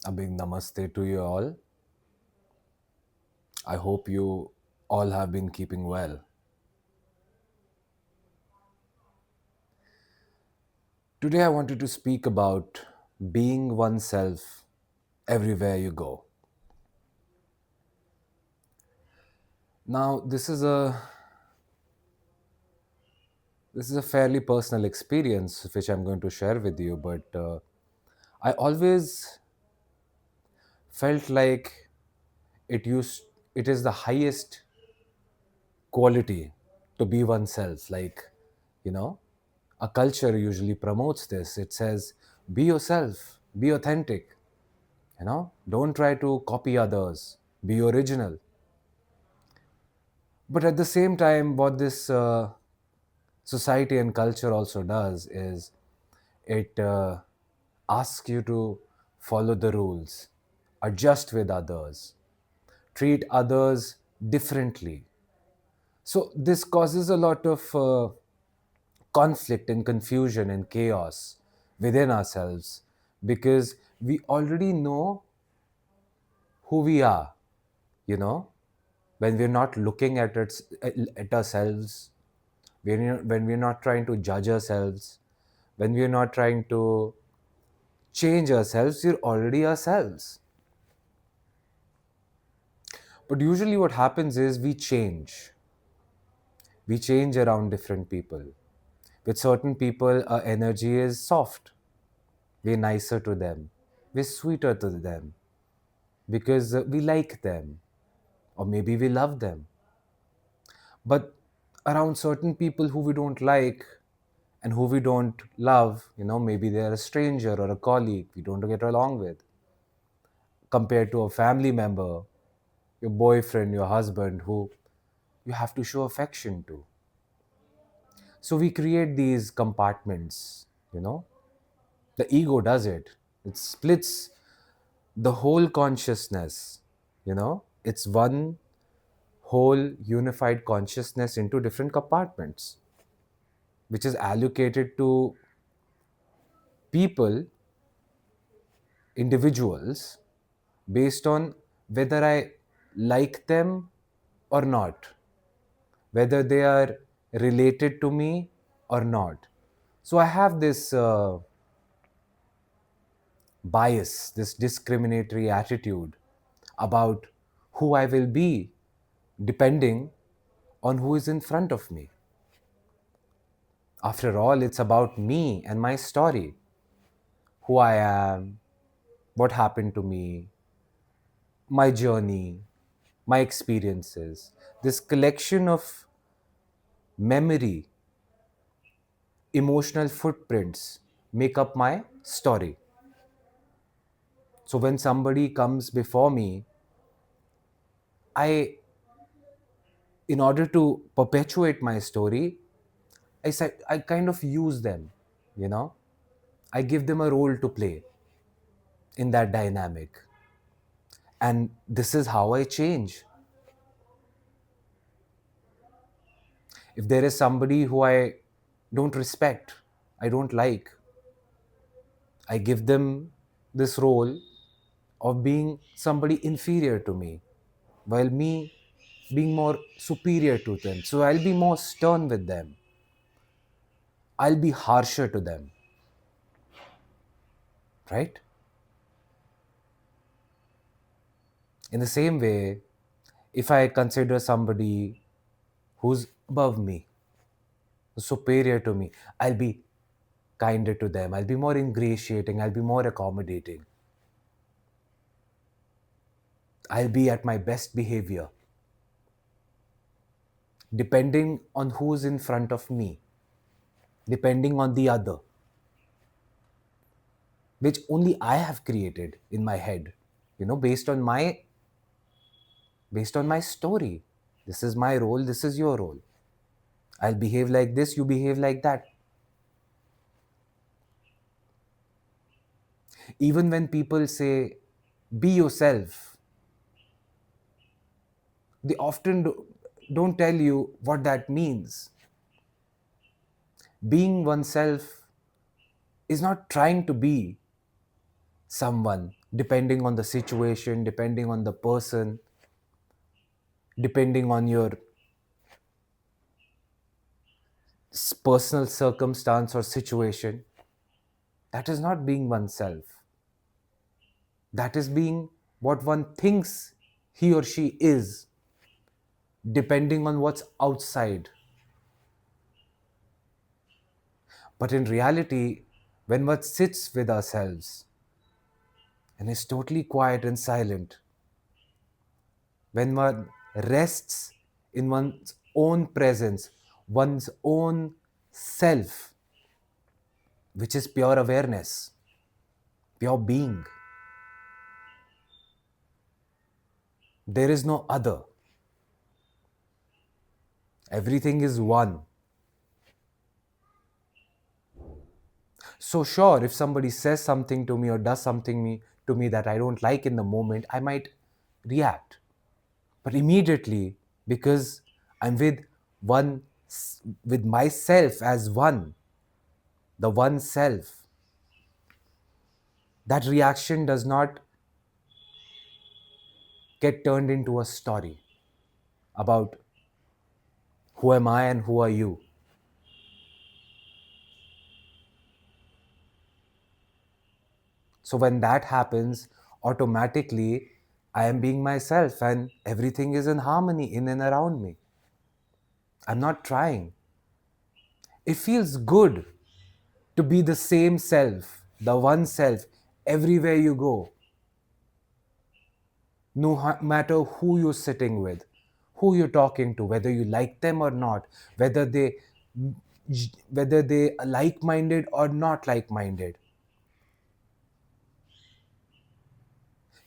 A big namaste to you all. I hope you all have been keeping well. Today, I wanted to speak about being oneself everywhere you go. Now, this is a fairly personal experience which I'm going to share with you, but I always felt like it used it is the highest quality to be oneself. You know, a culture usually promotes this. It says, be yourself, be authentic, don't try to copy others, be original. But at the same time, what this society and culture also does is it asks you to follow the rules, adjust with others, treat others differently. So this causes a lot of conflict and confusion and chaos within ourselves because we already know who we are, you know, when we're not looking at ourselves, when we're not trying to judge ourselves, when we're not trying to change ourselves, we're already ourselves. But usually what happens is we change around different people. With certain people, our energy is soft, we're nicer to them, we're sweeter to them because we like them, or maybe we love them. But around certain people who we don't like and who we don't love, maybe they're a stranger or a colleague we don't get along with, compared to a family member, your boyfriend, your husband, who you have to show affection to. So we create these compartments, you know. The ego does it. It splits the whole consciousness, It's one whole unified consciousness into different compartments, which is allocated to people, individuals, based on whether I like them or not, whether they are related to me or not. So I have this bias, this discriminatory attitude about who I will be depending on who is in front of me. After all, it's about me and my story, who I am, what happened to me, my journey, my experiences. This collection of memory, emotional footprints make up my story. So when somebody comes before me, I, in order to perpetuate my story, I kind of use them, you know. I give them a role to play in that dynamic. And this is how I change. If there is somebody who I don't respect, I don't like, I give them this role of being somebody inferior to me, while me being more superior to them. So I'll be more stern with them. I'll be harsher to them, right? In the same way, if I consider somebody who's above me, superior to me, I'll be kinder to them. I'll be more ingratiating. I'll be more accommodating. I'll be at my best behavior, depending on who's in front of me, depending on the other, which only I have created in my head, based on my story. This is my role, this is your role. I'll behave like this, you behave like that. Even when people say, be yourself, they often don't tell you what that means. Being oneself is not trying to be someone. depending on the situation, depending on the person, depending on your personal circumstance or situation. That is not being oneself. That is being what one thinks he or she is, depending on what's outside. But in reality, when one sits with ourselves and is totally quiet and silent, when one rests in one's own presence, one's own self, which is pure awareness, pure being, there is no other. Everything is one. So, sure, if somebody says something to me or does to me that I don't like in the moment, I might react. But immediately, because I'm one, with myself as one, the one self, that reaction does not get turned into a story about who am I and who are you. So when that happens, automatically I am being myself and everything is in harmony in and around me. I'm not trying. It feels good to be the same self, the one self, everywhere you go. No matter who you're sitting with, who you're talking to, whether you like them or not, whether they whether they are like-minded or not like-minded,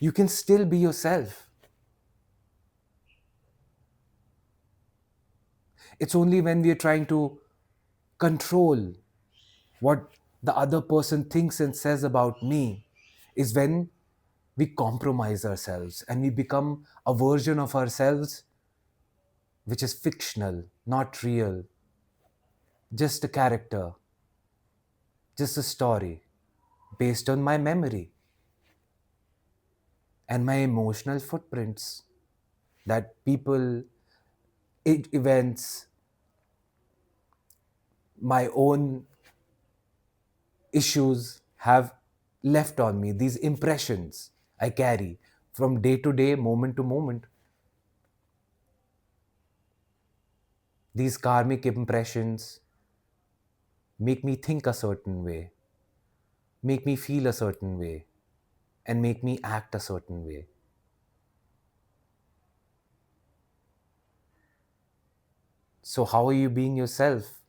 you can still be yourself. It's only when we are trying to control what the other person thinks and says about me is when we compromise ourselves and we become a version of ourselves which is fictional, not real, just a character, just a story based on my memory and my emotional footprints that people, events, my own issues have left on me, these impressions I carry from day to day, moment to moment. These karmic impressions make me think a certain way, make me feel a certain way, and make me act a certain way. So, how are you being yourself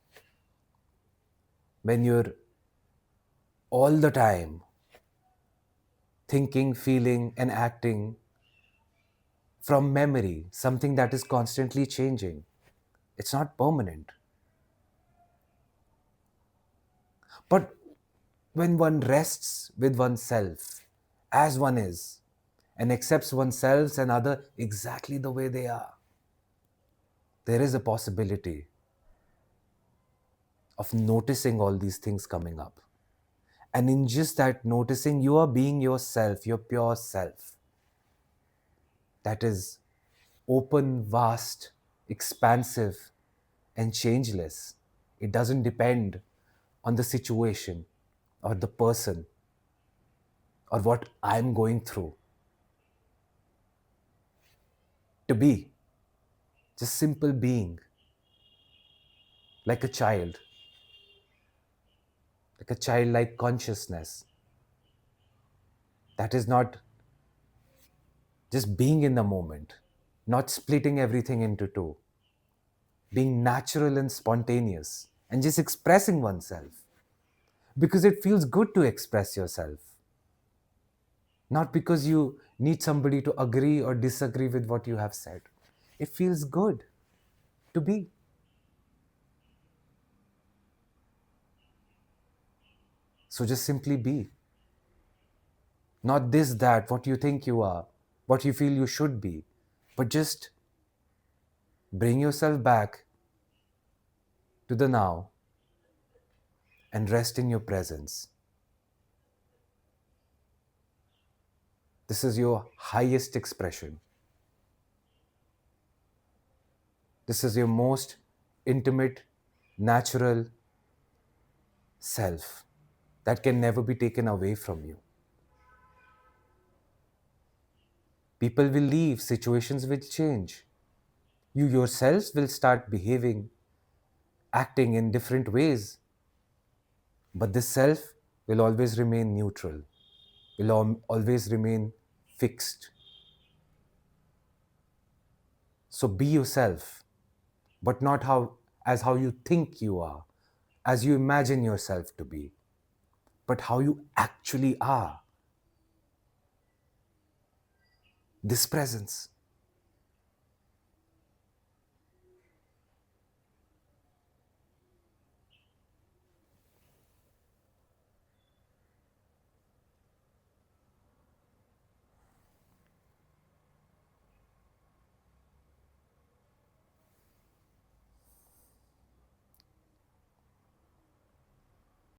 when you're all the time thinking, feeling, and acting from memory, something that is constantly changing? It's not permanent. But when one rests with oneself as one is and accepts oneself and other exactly the way they are, there is a possibility of noticing all these things coming up. And in just that noticing, you are being yourself, your pure self. That is open, vast, expansive, and changeless. It doesn't depend on the situation or the person or what I'm going through. To be just simple being, like a child, like a childlike consciousness. That is not just being in the moment, not splitting everything into two, being natural and spontaneous, and just expressing oneself because it feels good to express yourself, not because you need somebody to agree or disagree with what you have said. It feels good to be. So just simply be. Not this, that, what you think you are, what you feel you should be, but just bring yourself back to the now and rest in your presence. This is your highest expression. This is your most intimate, natural self that can never be taken away from you. People will leave, situations will change. You yourselves will start behaving, acting in different ways. But this self will always remain neutral, will always remain fixed. So be yourself, but not how you think you are, as you imagine yourself to be, but how you actually are. This presence.